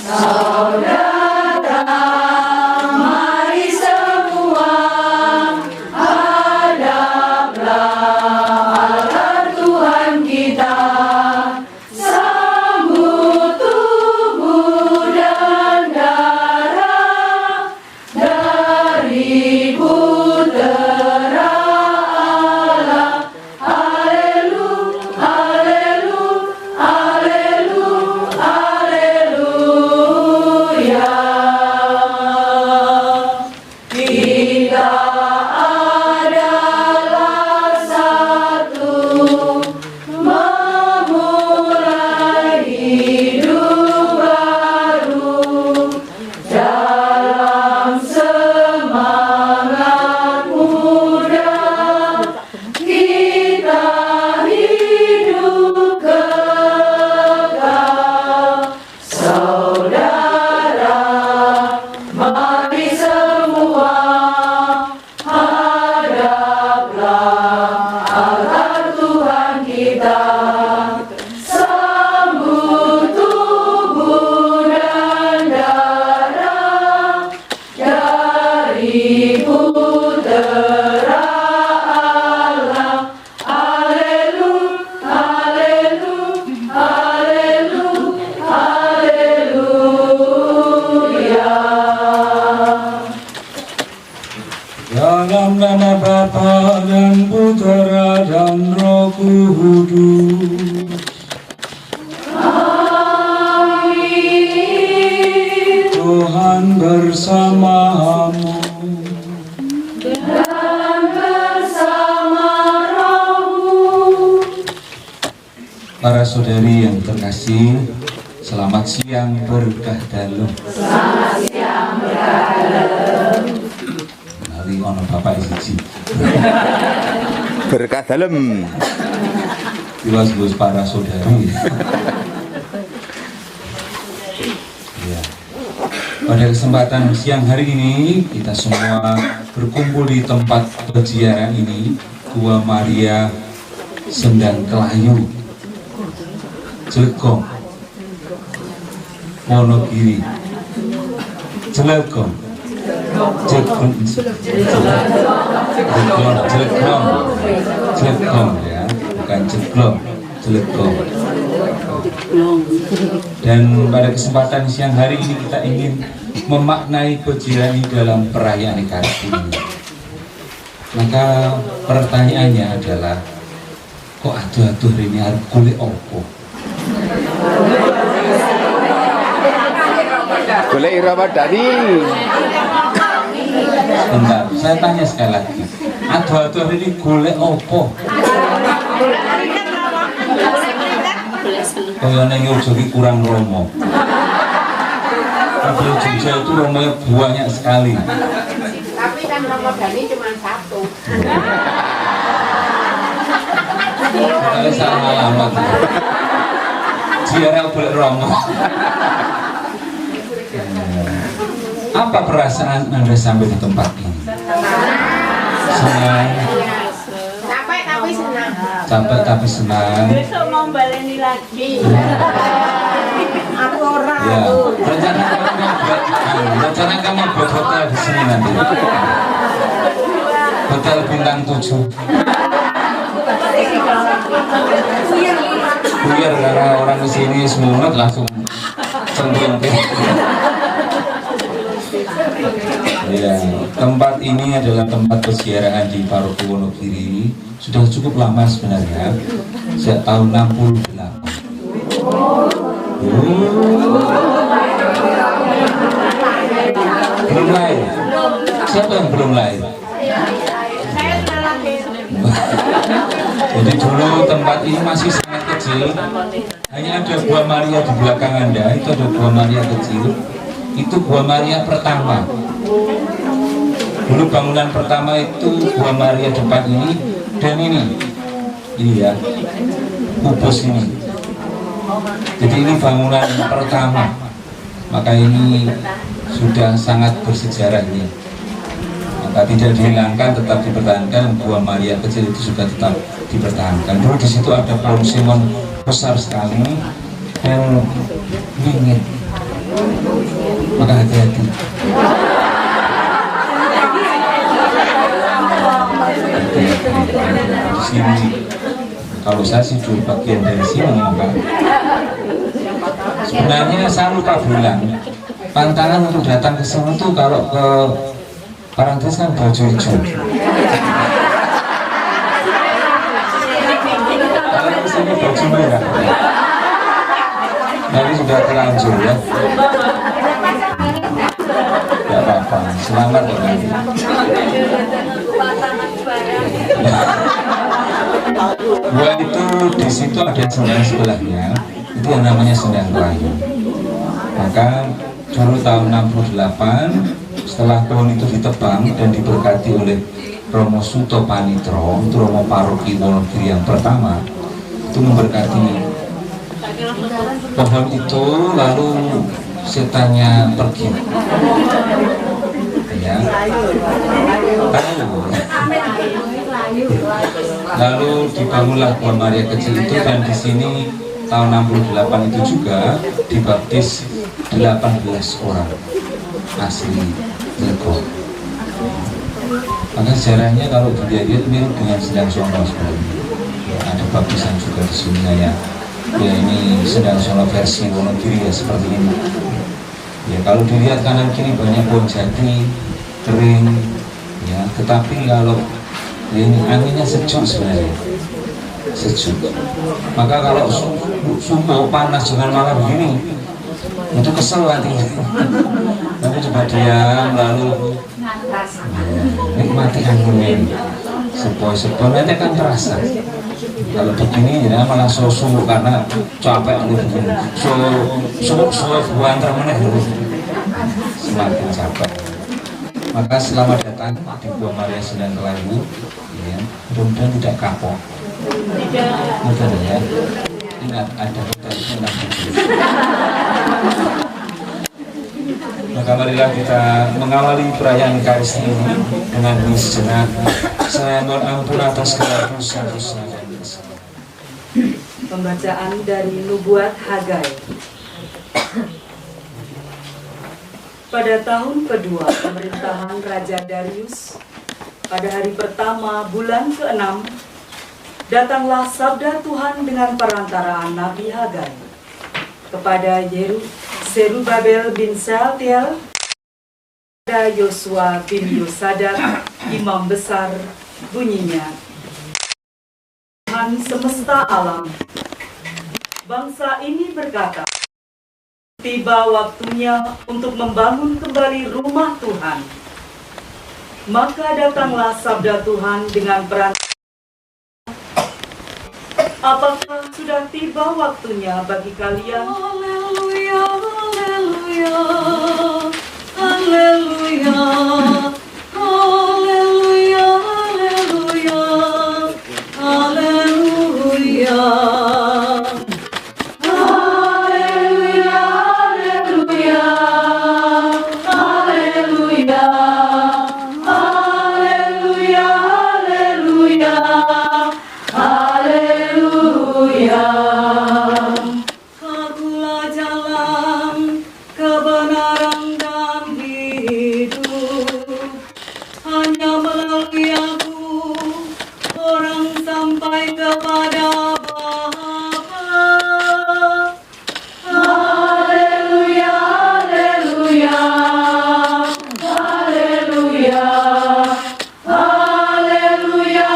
Saudara, mari semua hadaplah altar Tuhan kita, sambut tubuh dan darah dari Putera Allah. Haleluya, haleluya, haleluya, haleluya. Kita adalah satu, memulai hidup baru dalam semangat muda. Kita hidup kekal. Saudara, mari semua hadaplah altar Tuhan kita, sambut tubuh dan darah dari Putera Allah. Haleluya, haleluya, haleluya, haleluya. Dalam nama Bapa dan Putera dan Roh Kudus. Amin. Tuhan bersamamu. Dan bersama rohmu. Para saudari yang terkasih, selamat siang berkah dalam. Selamat siang berkah. Hari ono Bapak siji. Berkah dalam. Bos para saudari. Ya. Pada kesempatan siang hari ini kita semua berkumpul di tempat peziarah ini, Gua Maria Sendang Kelayu, Cilegon, Wonogiri, Cilegon, Cilegon ya, bukan Cilegon, Cilegon. Dan pada kesempatan siang hari ini kita ingin memaknai peziarah ini dalam perayaan Kartini. Maka pertanyaannya adalah, kok aduh-aduh ini harus kulit opo? Boleh Ramadhani. Sebentar, saya tanya sekali lagi. Aduh-aduh ini kulit opo? Kalau yang Jogja kurang romo. Tapi Jogja itu romonya banyak sekali. Tapi kan Ramadhani cuma satu. Kalau salah alamat. Ziarah boleh romo. Apa perasaan Anda sampai di tempat ini? Senang. Capek tapi senang. Capek tapi senang. Besok mau baleni lagi. Aku orang Ya, tuh. rencana kamu buat hotel di sini nanti. Hotel bintang 7. Biar karena orang di sini semuanya langsung cemplung. Ya, tempat ini adalah tempat peziarahan di Paroki Wonogiri. Sudah cukup lama sebenarnya, sejak tahun 68. Belum lahir? Siapa yang belum lahir? Saya sudah lahir. Jadi dulu tempat ini masih sangat kecil. Hanya ada Gua Maria di belakang Anda. Itu ada Gua Maria kecil. Itu Gua Maria pertama. Dulu bangunan pertama itu Gua Maria depan ini dan ini ya, kubus ini. Jadi ini bangunan pertama. Maka ini sudah sangat bersejarah ini. Maka tidak dihilangkan, tetap dipertahankan. Gua Maria kecil itu juga tetap dipertahankan. Dulu di situ ada pohon simon besar sekali. yang dingin, maka hati-hati. Di sini, kalau saya sih di bagian dari sini, maka sebenarnya saya lupa bilang, pantangan untuk datang ke sini tuh kalau ke Parangtritis kan baju hijau. Kalau ke sini baju merah. Tapi sudah terlanjur ya. Tidak apa-apa, selamat ya nanti. Gua itu di situ ada sendang sebelahnya, itu yang namanya sendang Melayu. Maka dulu tahun 68 setelah pohon itu ditebang dan diberkati oleh Romo Suto Panitro, itu Romo Paroki Wonogiri yang pertama, itu memberkati pohon itu, lalu setannya pergi. Ya. Lalu dibangunlah Gua Maria kecil itu, dan di sini tahun 68 itu juga dibaptis 18 orang asli Lego. Maka sejarahnya kalau dilihat mirip dengan Sendang Solo sebenarnya. Ya, ada baptisan juga di sini ya. Ya ini Sendang Solo versi Wonogiri ya seperti ini. Ya kalau dilihat kanan kiri banyak pohon jati kering. Ya tetapi kalau ya, ini anginnya sejuk sebenarnya. Sejuk. Maka kalau suhu panas dengan malam begini, itu kesel hatinya. Tapi coba diam lalu nikmati anginnya ini. Sepoi-sepoi nanti akan terasa. Kalau begini ya malah suhu karena capek gitu begini. Suhu buang termeneh semakin capek. Maka selamat datang di Gua Maria Sendang Melayu. Ya, mudah-mudahan tidak kapok. Tidak ya. Ingat ada hotel Sendang Melayu. Maka marilah kita mengawali perayaan Ekaristi ini dengan sejenak saya mohon ampun atas segala dosa-dosa dan kesalahan. Pembacaan dari Nubuat Hagai. Pada tahun kedua pemerintahan Raja Darius, pada hari pertama bulan ke-6, datanglah sabda Tuhan dengan perantaraan Nabi Hagai kepada Zerubabel bin Sealtiel, kepada Yosua bin Yosadak, imam besar, bunyinya, Tuhan semesta alam, bangsa ini berkata, tiba waktunya untuk membangun kembali rumah Tuhan. Maka datanglah sabda Tuhan dengan perantaraan, apakah sudah tiba waktunya bagi kalian? Haleluya, haleluya, haleluya, haleluya, haleluya, haleluya. Akulah jalan, kebenaran dan hidup. Hanya melalui aku orang sampai kepada Bapa. Haleluya, haleluya, haleluya, haleluya,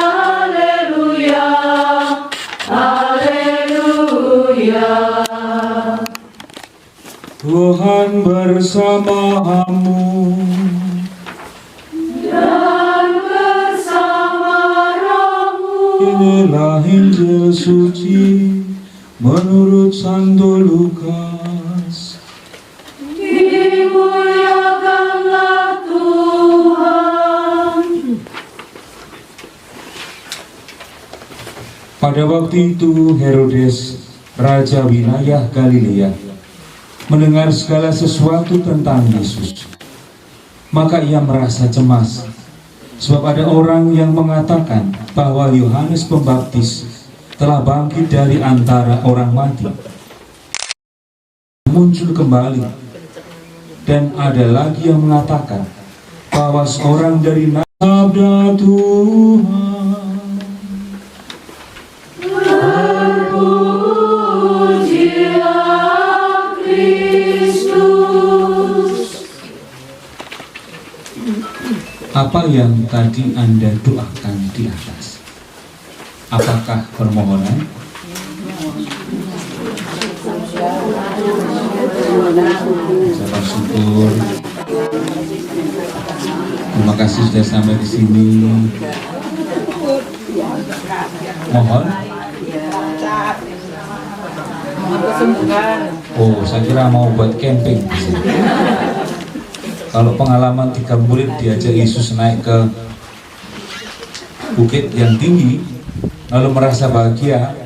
haleluya, haleluya. Tuhan bersamamu. Dan bersama rohmu. Inilah Injil suci menurut Santo Lukas. Dimuliakanlah Tuhan. Pada waktu itu Herodes, raja wilayah Galilea, mendengar segala sesuatu tentang Yesus. Maka ia merasa cemas, sebab ada orang yang mengatakan bahwa Yohanes Pembaptis telah bangkit dari antara orang mati. muncul kembali. Dan ada lagi yang mengatakan bahwa seorang dari sabda Tuhan. Pujilah Kristus. Apa yang tadi Anda doakan di atas? Apakah permohonan? Ucapan syukur. Terima kasih sudah sampai di sini. Mohon. Oh, saya kira mau buat camping. Kalau pengalaman 3 murid diajak Yesus naik ke bukit yang tinggi, lalu merasa bahagia,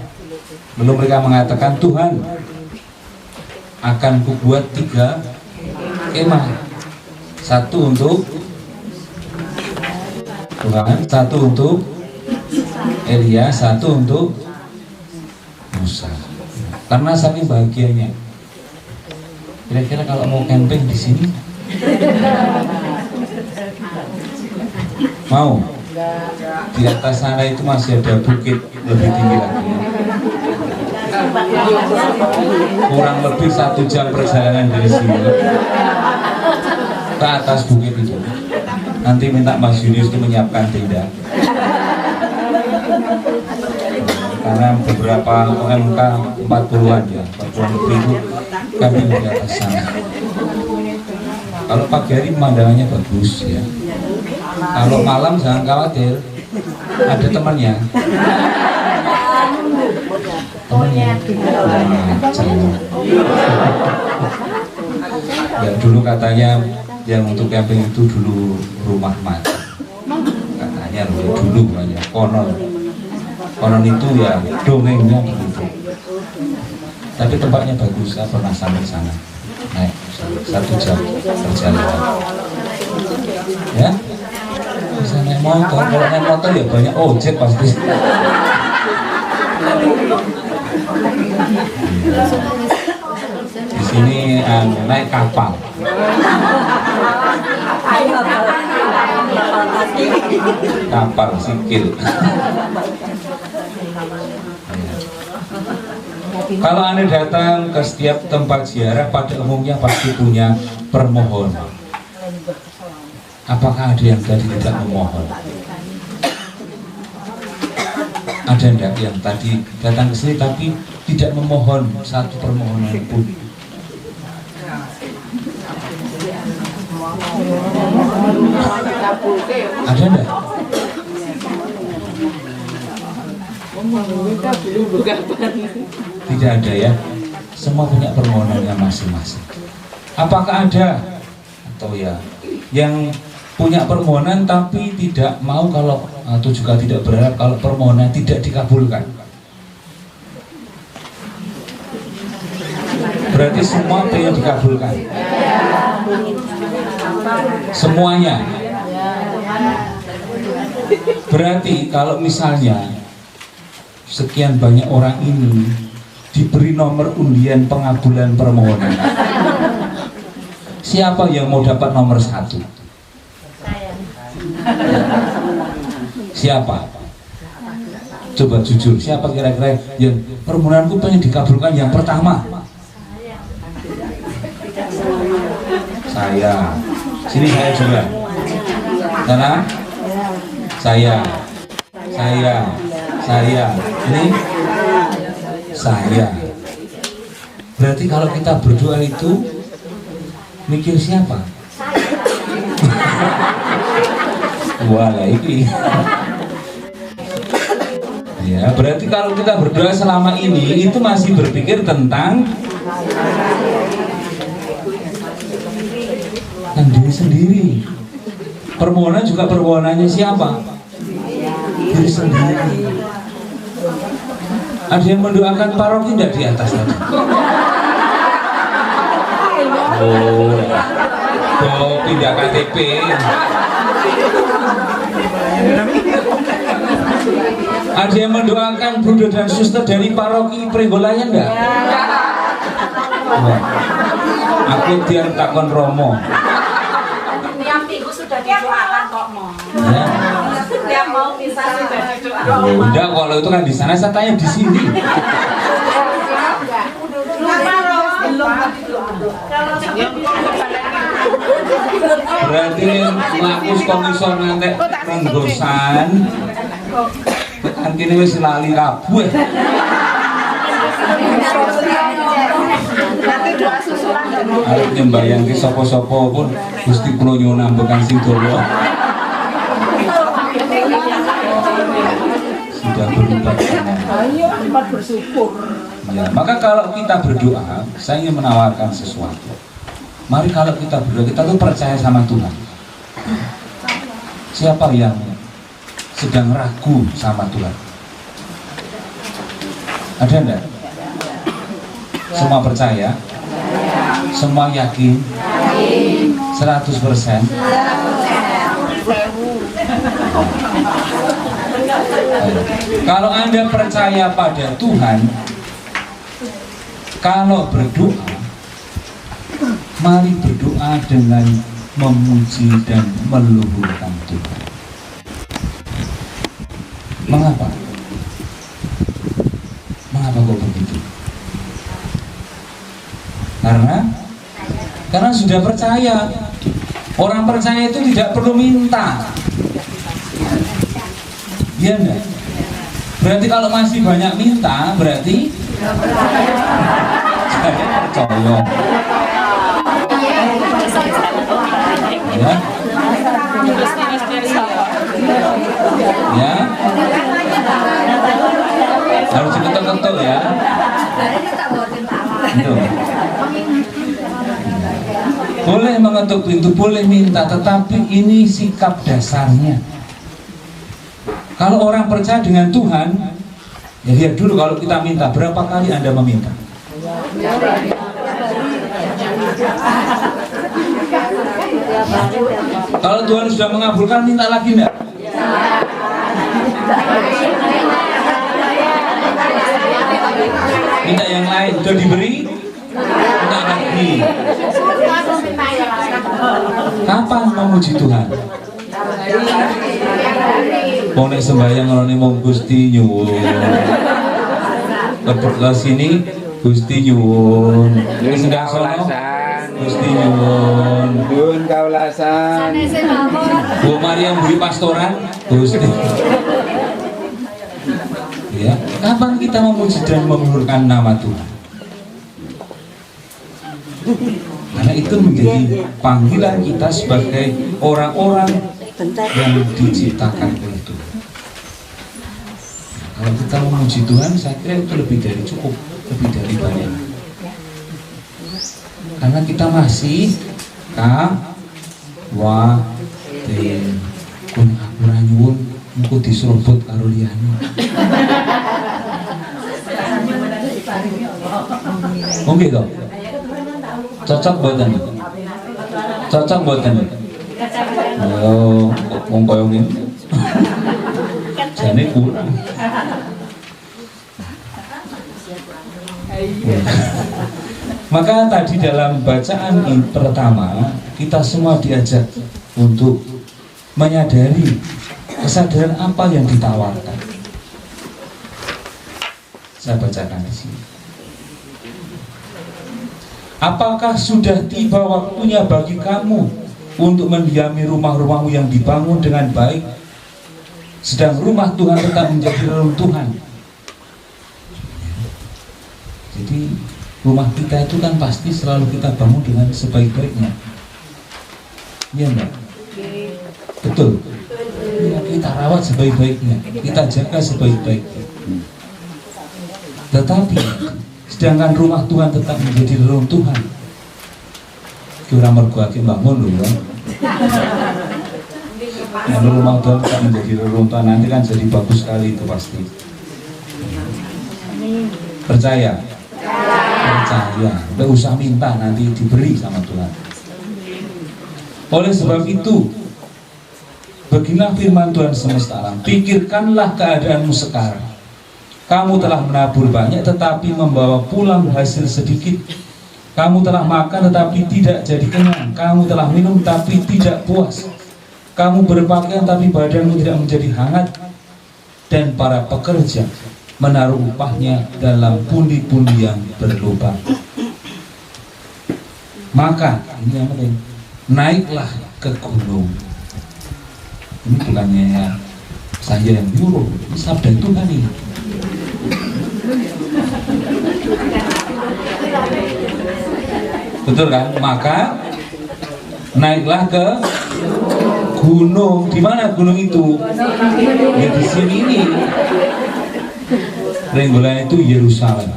lalu mereka mengatakan, Tuhan, akan kubuat 3 kemah, 1 untuk Tuhan, 1 untuk Elia, 1 untuk Musa. Karena saking bahagianya. Kira-kira kalau mau camping di sini, mau? Di atas sana itu masih ada bukit lebih tinggi lagi. Kurang lebih 1 jam perjalanan dari sini ke atas bukit itu. Nanti minta Mas Yunius itu menyiapkan tenda. Karena beberapa OMK 40-an ya, 40-an lebih itu kami di atas sana. Kalau pagi hari pemandangannya bagus ya. Kalau malam jangan khawatir, ada temannya. Temannya. Ya dulu katanya yang untuk camping itu dulu rumah mati. Katanya dulu aja konon. Konon itu ya dongengnya begitu. Tapi tempatnya bagus, saya pernah sampai sana. Naik 1 jam perjalanan. Ya, bisa naik motor. Kalau naik motor ya banyak ojek pasti. Di sini naik kapal. Kapal sikil. Kalau Anda datang ke setiap tempat ziarah, pada umumnya pasti punya permohonan. Apakah ada yang tadi tidak memohon? Ada enggak yang tadi datang ke sini tapi tidak memohon satu permohonan pun? Ada enggak? Tidak ada ya. Semua punya permohonannya masing-masing. Apakah ada atau ya yang punya permohonan tapi tidak mau kalau atau juga tidak berharap kalau permohonan tidak dikabulkan? Berarti semua pengen dikabulkan. Semuanya. Berarti kalau misalnya sekian banyak orang ini diberi nomor undian pengabulan permohonan, siapa yang mau dapat nomor 1? Siapa? Coba jujur, siapa kira-kira yang permohonanku pengen dikabulkan yang pertama? Saya. Sini saya juga. Sana? Saya. Ini saya. Berarti kalau kita berdoa itu mikir siapa? Walah ini. Ya, berarti kalau kita berdoa selama ini itu masih berpikir tentang diri sendiri. Permohonan juga permohonannya siapa? Diri sendiri. Ada yang mendoakan paroki tidak di atas tadi? Oh, pindah KTP. Ada yang mendoakan Bruder dan Suster dari paroki Prenggolayan enggak? Wah. Aku tiar takon Romo. Tiap minggu sudah didoakan kok mau. Ya. Tiap mau bisa sudah didoakan. Udah kalau itu kan di sana, saya tanya di sini. Berarti ngaku komisor nanti renggosan. Kan kini wis lali kabeh. Arep nyembayang ke sapa-sapa pun Gusti kula nyuwun ambekan sing dawa. Sudah berlipat bersyukur. ya, maka kalau kita berdoa, saya ingin menawarkan sesuatu. Mari kalau kita berdoa, kita tuh percaya sama Tuhan. Siapa yang sedang ragu sama Tuhan? Ada enggak? Semua percaya? Semua yakin? 100%? Kalau Anda percaya pada Tuhan, kalau berdoa, mari berdoa dengan memuji dan meluhurkan Tuhan. Mengapa? Mengapa kok begitu? Karena sudah percaya. Orang percaya itu tidak perlu minta. Iya enggak? Berarti kalau masih banyak minta, berarti saya percaya. Ya. Ya. Harus diketuk-ketuk ya. Itu. Boleh mengetuk pintu, boleh minta, tetapi ini sikap dasarnya. Kalau orang percaya dengan Tuhan, ya lihat dulu kalau kita minta, berapa kali Anda meminta? Kalau Tuhan sudah mengabulkan, minta lagi enggak? Minta yang lain, sudah diberi? Minta lagi. Kapan memuji Tuhan? Mau nek sembahyang ngelone mong Gusti nyuwun. Ke sini Gusti nyuwun. Nyuwun kaulasan. Gusti nyuwun. Nyuwun kaulasan. Bu Maria beli pastoran Gusti. Ya, kapan kita memuji dan meluhurkan nama Tuhan? Karena itu menjadi panggilan kita sebagai orang-orang yang diciptakan oleh Tuhan. Kalau kita memuji Tuhan, saya kira itu lebih dari cukup, lebih dari banyak. Karena kita masih kun aku ra nyuwun mugo diserobot karo liyane. Oke toh? Cocok mboten? Cocok mboten? Oh, wong koyo ngene. Jane kurang. Maka tadi dalam bacaan pertama kita semua diajak untuk menyadari kesadaran apa yang ditawarkan. Saya bacakan di sini. Apakah sudah tiba waktunya bagi kamu untuk mendiami rumah-rumahmu yang dibangun dengan baik, sedang rumah Tuhan tetap menjadi reruntuhan? Jadi rumah kita itu kan pasti selalu kita bangun dengan sebaik-baiknya. Iya enggak? Betul. Ya, kita rawat sebaik-baiknya, kita jaga sebaik-baiknya. Tetapi sedangkan rumah Tuhan tetap menjadi reruntuhan. Kira mergo ake bangun lho ya. Yang rumah Tuhan tetap menjadi reruntuhan, nanti kan jadi bagus sekali itu pasti. Percaya? Percaya. Nggak usah minta, nanti diberi sama Tuhan. Oleh sebab itu, beginilah firman Tuhan semesta alam. Pikirkanlah keadaanmu sekarang. Kamu telah menabur banyak tetapi membawa pulang hasil sedikit. Kamu telah makan tetapi tidak jadi kenyang. Kamu telah minum tapi tidak puas. Kamu berpakaian tapi badanmu tidak menjadi hangat. Dan para pekerja menaruh upahnya dalam pundi-pundi yang berlubang. Maka, ini yang penting, naiklah ke gunung. Ini bukannya saya yang nyuruh, ini sabda Tuhan ini. Betul kan? Maka naiklah ke gunung. Di mana gunung itu? Ya di sini ini. Renggolan itu Yerusalem.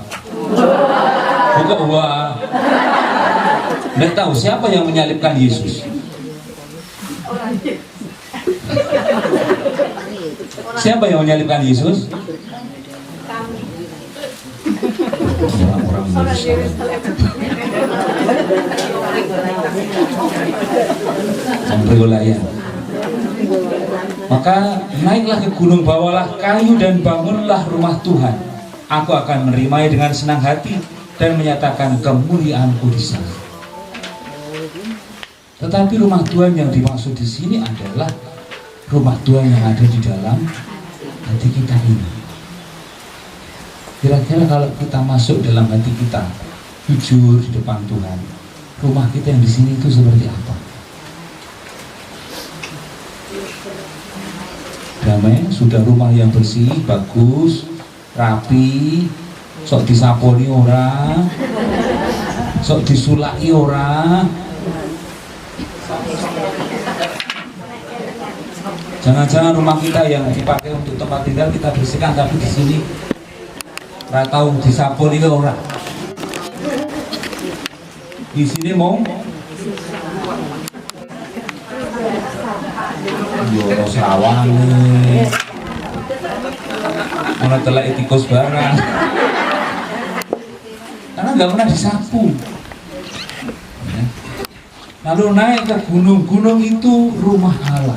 Kok wah. Nggak tahu siapa yang menyalibkan Yesus. Siapa yang menyalibkan Yesus? Orang-orang Yerusalem. Maka naiklah ke gunung, bawalah kayu dan bangunlah rumah Tuhan. Aku akan menerimanya dengan senang hati dan menyatakan kemuliaanku di sana. Tetapi rumah Tuhan yang dimaksud di sini adalah rumah Tuhan yang ada di dalam hati kita ini. Kira-kira kalau kita masuk dalam hati kita, jujur di depan Tuhan, rumah kita yang di sini itu seperti apa? Damai, sudah rumah yang bersih, bagus, rapi, sok disaponi orang, sok disulai orang. Jangan-jangan rumah kita yang dipakai untuk tempat tinggal kita bersihkan, tapi di sini nggak tahu disaponi orang. Di sini mau Yoro Sarawang mana telak tikus barang karena nggak pernah disapu. Lalu naik ke gunung itu rumah Allah.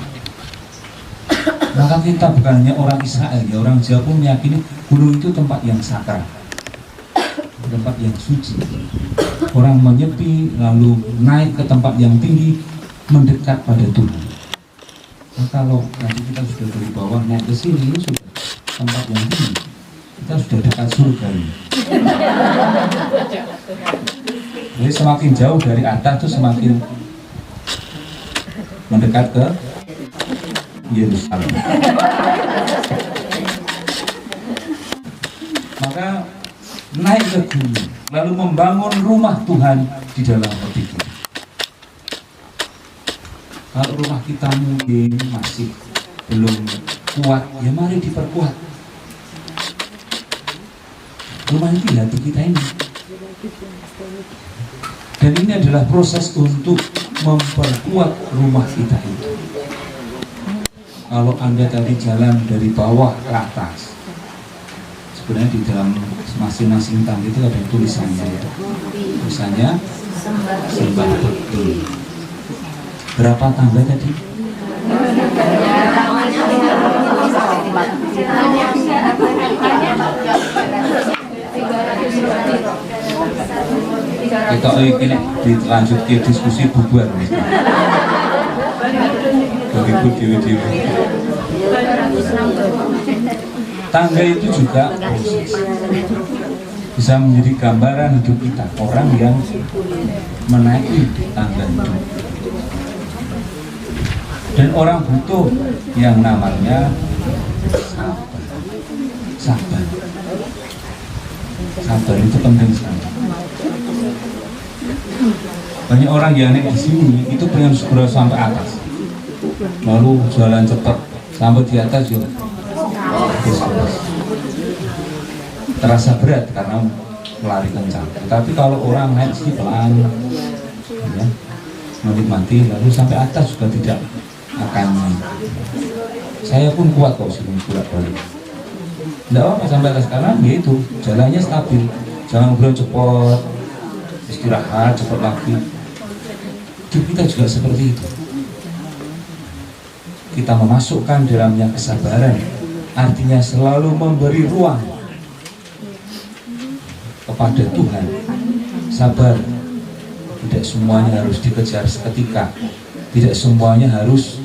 Maka kita bukan hanya orang Israel, ya, orang Jawa pun meyakini gunung itu tempat yang sakral, tempat yang suci. Orang menyepi lalu naik ke tempat yang tinggi, mendekat pada Tuhan. Nah, kalau nanti kita sudah dari bawah naik ke sini, sudah tempat yang tinggi, kita sudah dekat surga ini. Jadi semakin jauh dari atas itu semakin mendekat ke Yerusalem. Maka naik ke gunung, lalu membangun rumah Tuhan di dalam hati kita. Kalau rumah kita mungkin masih belum kuat, ya mari diperkuat. Rumah itu hati kita ini. Dan ini adalah proses untuk memperkuat rumah kita itu. Kalau Anda tadi jalan dari bawah ke atas, sebenarnya di dalam masing-masing tangga itu ada tulisannya, ya. Tulisannya sembah bekti. Berapa tangga tadi? Kita ini dilanjut ke diskusi bubar. Begitu dewi-dewi. Tangga itu juga bisa menjadi gambaran hidup kita, orang yang menaiki tangga hidup. Dan orang butuh yang namanya sabar. Sabar. Sabar itu penting sekali. Banyak orang yang naik di sini itu pengen segera sampai atas, lalu jalan cepat sampai di atas juga terasa berat karena melari kencang. Tapi kalau orang naik sini pelan, ya, menikmati, lalu sampai atas juga tidak akan. Saya pun kuat kok sini bolak-balik. Tidak apa sampai atas kanan, yaitu jalannya stabil, jangan ngobrol cepat, istirahat cepat lagi. Hidup kita juga seperti itu. Kita memasukkan dalamnya kesabaran, artinya selalu memberi ruang kepada Tuhan. Sabar Tidak semuanya harus dikejar seketika, tidak semuanya harus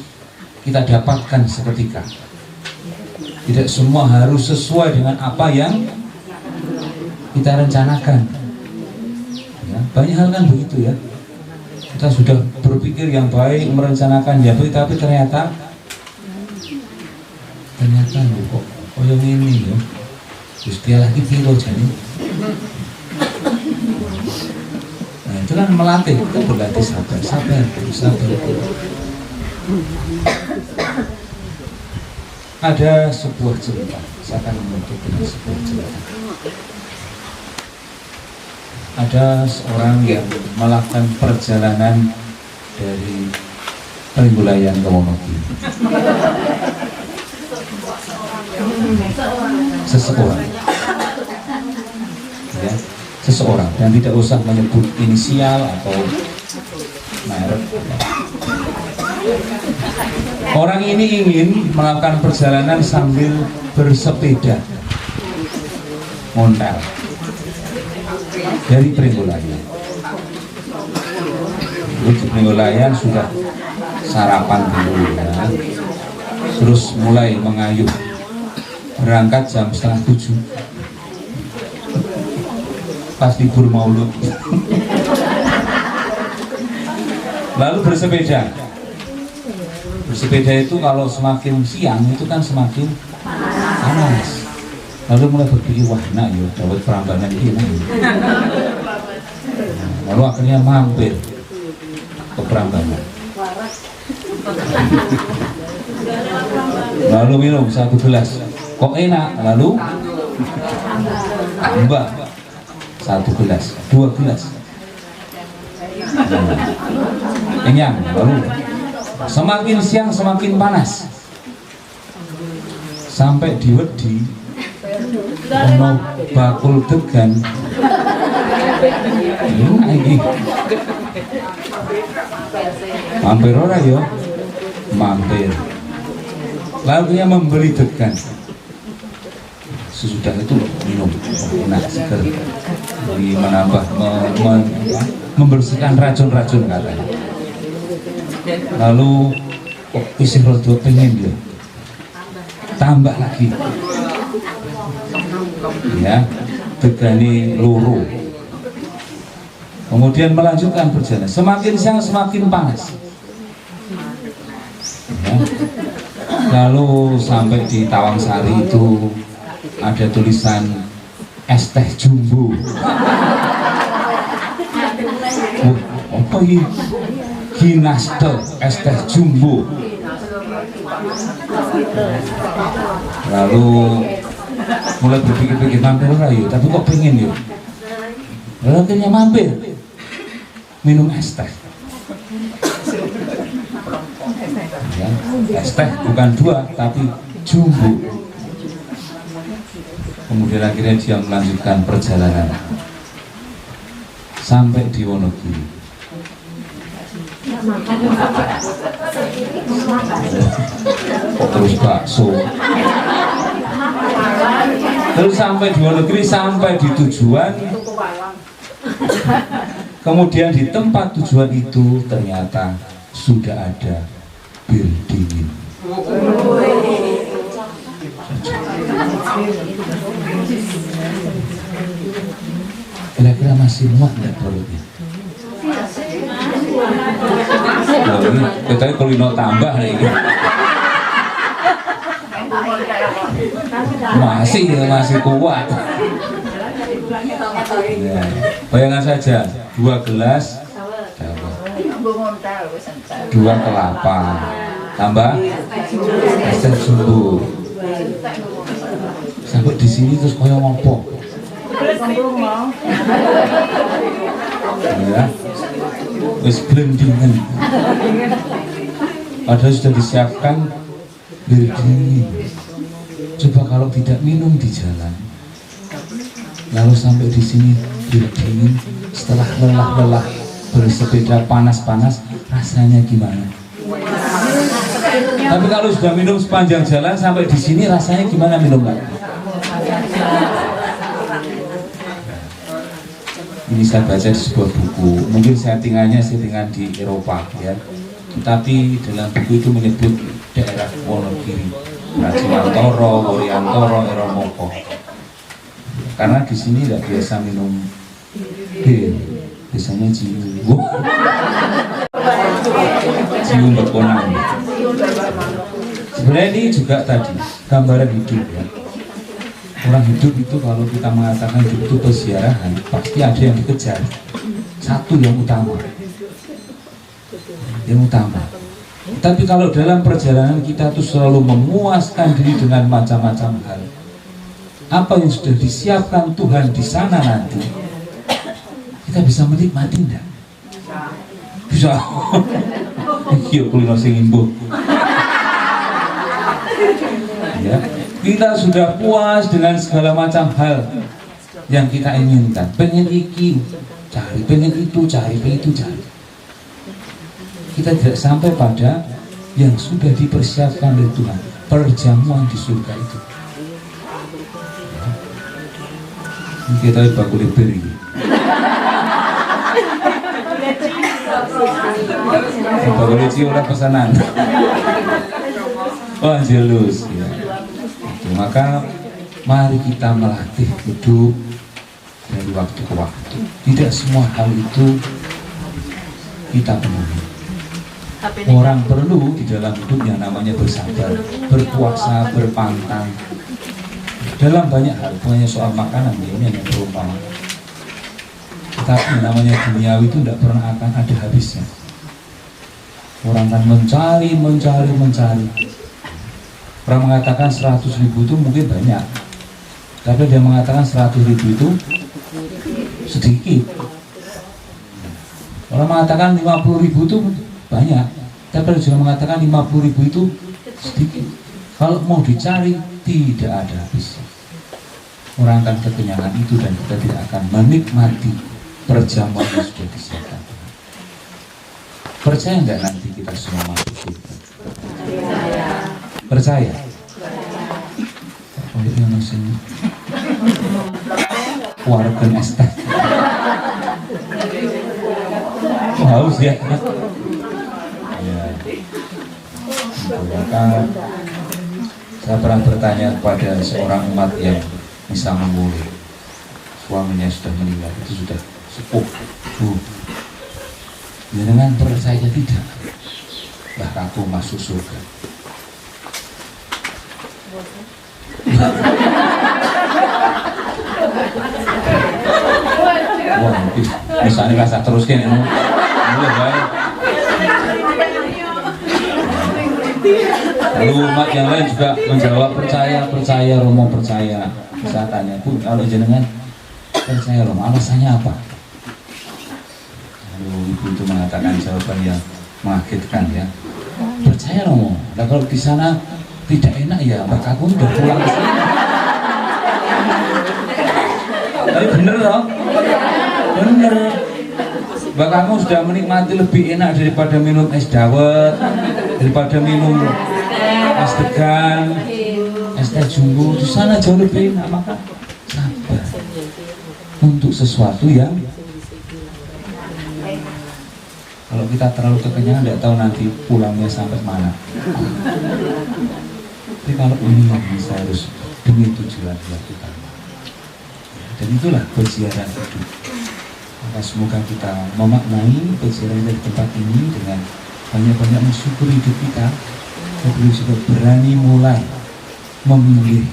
kita dapatkan seketika, tidak semua harus sesuai dengan apa yang kita rencanakan ya, banyak hal kan begitu ya. Kita sudah berpikir yang baik, merencanakan yang baik, tapi ternyata loh, kok yang ini ya, terus dia lagi piro jadi. Nah itu kan melatih, kita berlatih sabar. Ada sebuah cerita, saya akan menutup dengan sebuah cerita. Ada seorang yang melakukan perjalanan dari Penggulayan ke Wonogiri. Seseorang dan tidak usah menyebut inisial atau merek. Orang ini ingin melakukan perjalanan sambil bersepeda montel dari Penggulayan. Di Penggulayan sudah sarapan dulu ya. Terus mulai mengayuh, berangkat jam 6:30 pas libur Maulud. Lalu bersepeda itu kalau semakin siang itu kan semakin panas. Lalu mulai berpikir, wah nah ya dapat Prambanan ini. Lalu akhirnya mampir ke Prambanan. Lalu minum 1 gelas, kok enak. Lalu tambah 1 gelas, 2 gelas. Kenyang. Lalu semakin siang semakin panas. Sampai di wedi ono bakul degan. Ini mampir ora ya? Mampir. Lalu dia membeli degan. Sesudah itu minum, enak seger. Menambah, membersihkan racun-racun katanya. Lalu kok isih rada pengen dia, tambah lagi. Ya, degani loro. Kemudian melanjutkan perjalanan. Semakin siang semakin panas. Ya. Lalu sampai di Tawangsari itu ada tulisan es teh jumbo. Apa ini? Ginaste es teh jumbo. Lalu mulai berpikir-pikir mampir rayu, tapi kok pengen yuk. Lalu akhirnya mampir minum es teh. Ya, es teh bukan 2 tapi jumbo. Kemudian akhirnya dia melanjutkan perjalanan sampai di Wonogiri. Terus bakso. Terus sampai di Wonogiri, sampai di tujuan. Kemudian di tempat tujuan itu ternyata sudah ada bir dingin. Kira-kira masih muat nggak perutnya? Nah, ini kita kulino tambah nih. Masih kuat. Ya, bayangkan saja 2 gelas dawa, 2 kelapa tambah es teh jumbo. Sampai di sini terus koyo ngopo. Ya, wis blendingan. Padahal sudah disiapkan bir dingin. Coba kalau tidak minum di jalan, lalu sampai di sini bir dingin, setelah lelah-lelah bersepeda panas-panas, rasanya gimana? Tapi kalau sudah minum sepanjang jalan sampai di sini rasanya gimana minum lagi? Ini saya baca di sebuah buku, mungkin settingannya di Eropa ya, tetapi dalam buku itu menyebut daerah Wonogiri, Rajimantoro, Wuryantoro, Eromoko. Karena di sini tidak biasa minum bir, biasanya cium. Cium berkonang. Sebenarnya ini juga tadi gambaran hidup ya. Orang hidup itu kalau kita mengatakan hidup itu peziarahan, pasti ada yang dikejar. Satu yang utama. Tapi kalau dalam perjalanan kita itu selalu memuaskan diri dengan macam-macam hal, apa yang sudah disiapkan Tuhan di sana nanti, kita bisa menikmati enggak? Bisa. Iya, kulino sing imbuh. Ya, kita sudah puas dengan segala macam hal yang kita inginkan. Pengen iki cari, pengen itu cari, pengen itu cari. Kita tidak sampai pada yang sudah dipersiapkan oleh Tuhan, perjamuan di surga itu. Ini kita bakul beri. Bakul cium orang pesanan. Oh, Angelus ya. Maka mari kita melatih hidup dari waktu ke waktu. Tidak semua hal itu kita penuhi. Orang perlu di dalam hidup yang namanya bersabar, berpuasa, berpantang. Dalam banyak hal, bukannya soal makanan, ini hanya perumpamaan. Tetapi namanya duniawi itu tidak pernah akan ada habisnya. Orang akan mencari. Orang mengatakan 100.000 itu mungkin banyak, tapi dia mengatakan 100.000 itu sedikit. Orang mengatakan 50.000 itu banyak, tapi dia juga mengatakan 50.000 itu sedikit. Kalau mau dicari tidak ada habis. Orang akan kekenyangan itu dan kita tidak akan menikmati perjamuan yang sudah disiapkan. Percaya nggak nanti kita semua masuk surga? Percaya? Oh itu yang masih warga estek. Oh, haus ya. Ya. Maka saya pernah bertanya kepada seorang umat yang bisa memulai, suaminya sudah meninggal, itu sudah sepuh, dengan percaya tidak, bahkan aku masuk surga. Wah, misalnya kasar terus kan, mulai baik. Lalu umat yang lain juga menjawab percaya, Romo percaya. Saya tanya, Bu, kalau jenengan percaya Romo, alasannya apa? Lalu ibu itu mengatakan jawaban yang mengagetkan ya. Percaya Romo. Nah kalau di sana tidak enak ya, maka aku udah pulang ke sini. Tapi bener loh, bener. Bahkan kamu sudah menikmati lebih enak daripada minum es dawet, daripada minum es degan, es teh jumbo. Di sana jauh lebih enak, maka sabar untuk sesuatu yang kalau kita terlalu kekenyangan tidak tahu nanti pulangnya sampai mana. Tapi kalau ini yang bisa harus demi tujuan dilakukan. Dan itulah peziarah hidup. Maka semoga kita memaknai peziarah dari tempat ini dengan banyak-banyak mensyukuri hidup kita. Kita juga berani mulai memilih.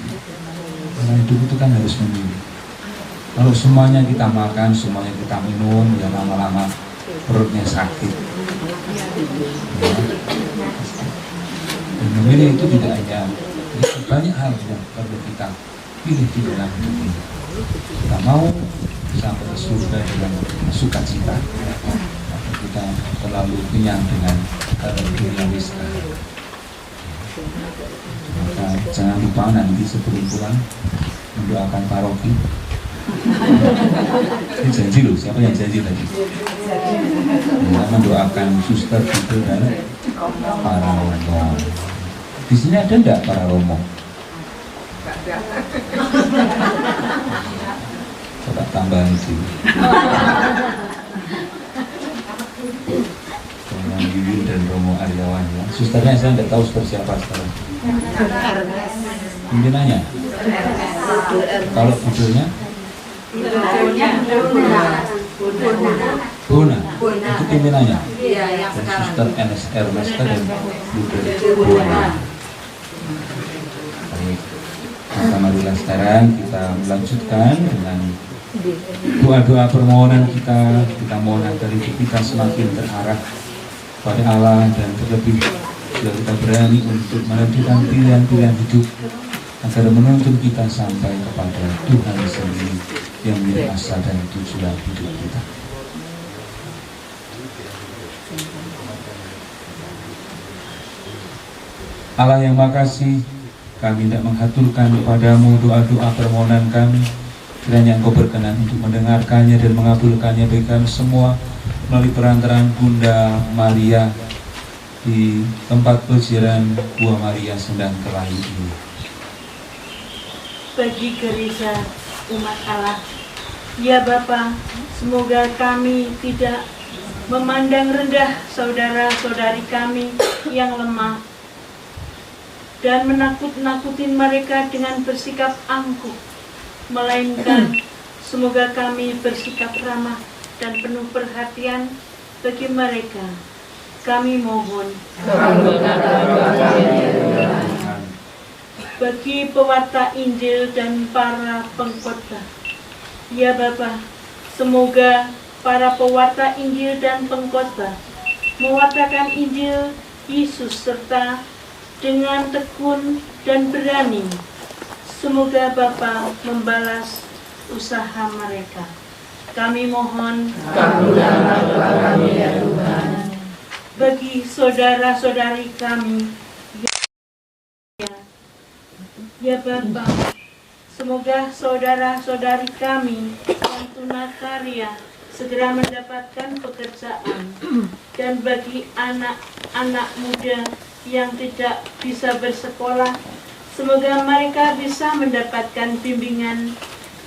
Karena hidup itu kan harus memilih. Kalau semuanya kita makan, semuanya kita minum, ya lama-lama perutnya sakit. Ya. Dan memilih itu tidak hanya banyak hal yang perlu kita pilih di dalam hidup ini. Kita mau sampai ke surga dengan sukacita, atau kita terlalu kenyang dengan hal duniawi sekali. Maka jangan lupa nanti sebelum pulang mendoakan paroki. Ini janji loh, siapa yang janji tadi? Ya, mendoakan suster gitu dan para romo. Di sini ada enggak para romo? Coba tambahan sih. Dengan Yuyun dan Romo Aryawan ya. Susternya saya nggak tahu suster siapa sekarang. Pimpinannya? Kalau judulnya? Buna. Itu pimpinannya? Iya, yang Dan sekarang. Suster NSR Master dan Buder Buna. Baik. Maka marilah sekarang kita melanjutkan dengan doa-doa permohonan kita. Kita mohon agar hidup kita semakin terarah pada Allah, dan terlebih bila kita berani untuk menentukan pilihan-pilihan hidup agar menuntun kita sampai kepada Tuhan sendiri yang menjadi asal dan tujuan hidup kita. Allah yang makasih, kami tidak menghaturkan kepadamu doa-doa permohonan kami. Kiranya Engkau berkenan untuk mendengarkannya dan mengabulkannya bagi kami semua melalui perantaraan Bunda Maria di tempat pelajaran Buah Maria Sendang Kelahi ini. Bagi gereja umat Allah, ya Bapa, semoga kami tidak memandang rendah saudara-saudari kami yang lemah dan menakut-nakutin mereka dengan bersikap angkuh, melainkan semoga kami bersikap ramah dan penuh perhatian bagi mereka. Kami mohon bagi pewarta Injil dan para pengkhotbah. Ya Bapa, semoga para pewarta Injil dan pengkhotbah mewartakan Injil Yesus serta dengan tekun dan berani. Semoga Bapa membalas usaha mereka. Kami mohon bagi saudara-saudari kami, ya Bapa, semoga saudara-saudari kami yang tunakarya segera mendapatkan pekerjaan, dan bagi anak-anak muda yang tidak bisa bersekolah, semoga mereka bisa mendapatkan bimbingan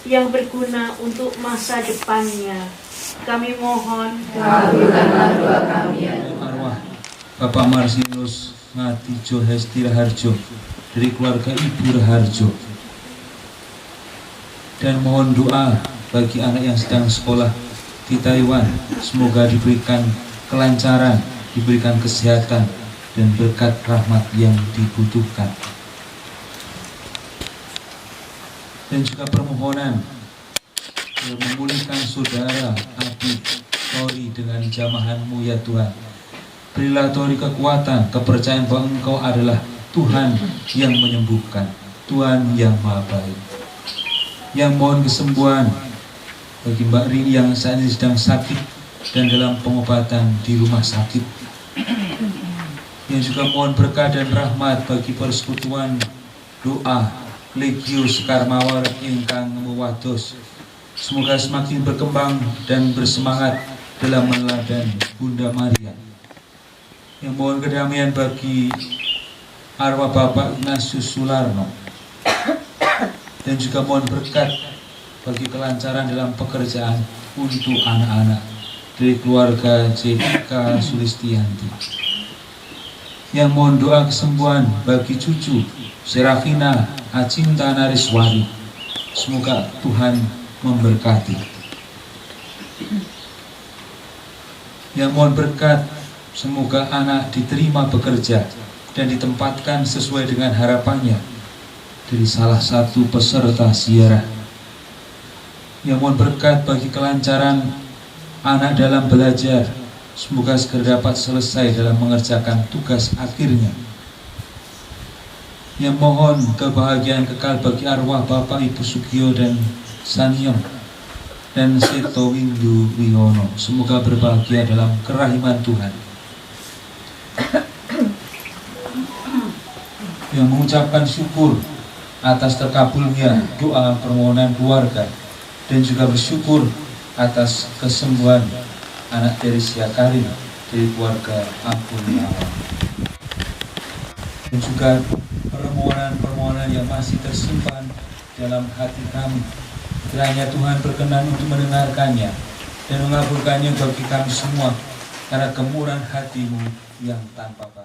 yang berguna untuk masa depannya. Kami mohon Arwah Bapak Marsinus Ngatijo Hesti Raharjo dari keluarga Ibu Raharjo, dan mohon doa bagi anak yang sedang sekolah di Taiwan, semoga diberikan kelancaran, diberikan kesehatan dan berkat rahmat yang dibutuhkan. Dan juga permohonan memulihkan saudara Abi Tori dengan jamahan-Mu ya Tuhan. Berilah Tori kekuatan, kepercayaan bahwa Engkau adalah Tuhan yang menyembuhkan, Tuhan yang Maha Baik. Yang mohon kesembuhan bagi Mbak Rini yang saat ini sedang sakit dan dalam pengobatan di rumah sakit. Yang juga mohon berkah dan rahmat bagi persekutuan doa Legio Sekarmawar ingkang mewados. Semoga semakin berkembang dan bersemangat dalam meneladani Bunda Maria. Yang mohon kedamaian bagi arwah Bapak Ignatius Sularno, dan juga mohon berkat bagi kelancaran dalam pekerjaan untuk anak-anak dari keluarga Jessica Sulistianti. Yang mohon doa kesembuhan bagi cucu Serafina Acinta Nariswari. Semoga Tuhan memberkati. Yang mohon berkat, semoga anak diterima bekerja dan ditempatkan sesuai dengan harapannya dari salah satu peserta ziarah. Yang mohon berkat bagi kelancaran anak dalam belajar, semoga segera dapat selesai dalam mengerjakan tugas akhirnya. Yang mohon kebahagiaan kekal bagi arwah Bapak Ibu Sugio dan Sanyo dan Seto Windu Wiono, semoga berbahagia dalam kerahiman Tuhan. Yang mengucapkan syukur atas terkabulnya doa permohonan keluarga, dan juga bersyukur atas kesembuhan anak Teresia Karin dari keluarga Ampuniawan. Dan juga permohonan-permohonan yang masih tersimpan dalam hati kami Kiranya Tuhan berkenan untuk mendengarkannya dan mengabulkannya bagi kami semua karena kemurahan hati-Mu yang tanpa batas.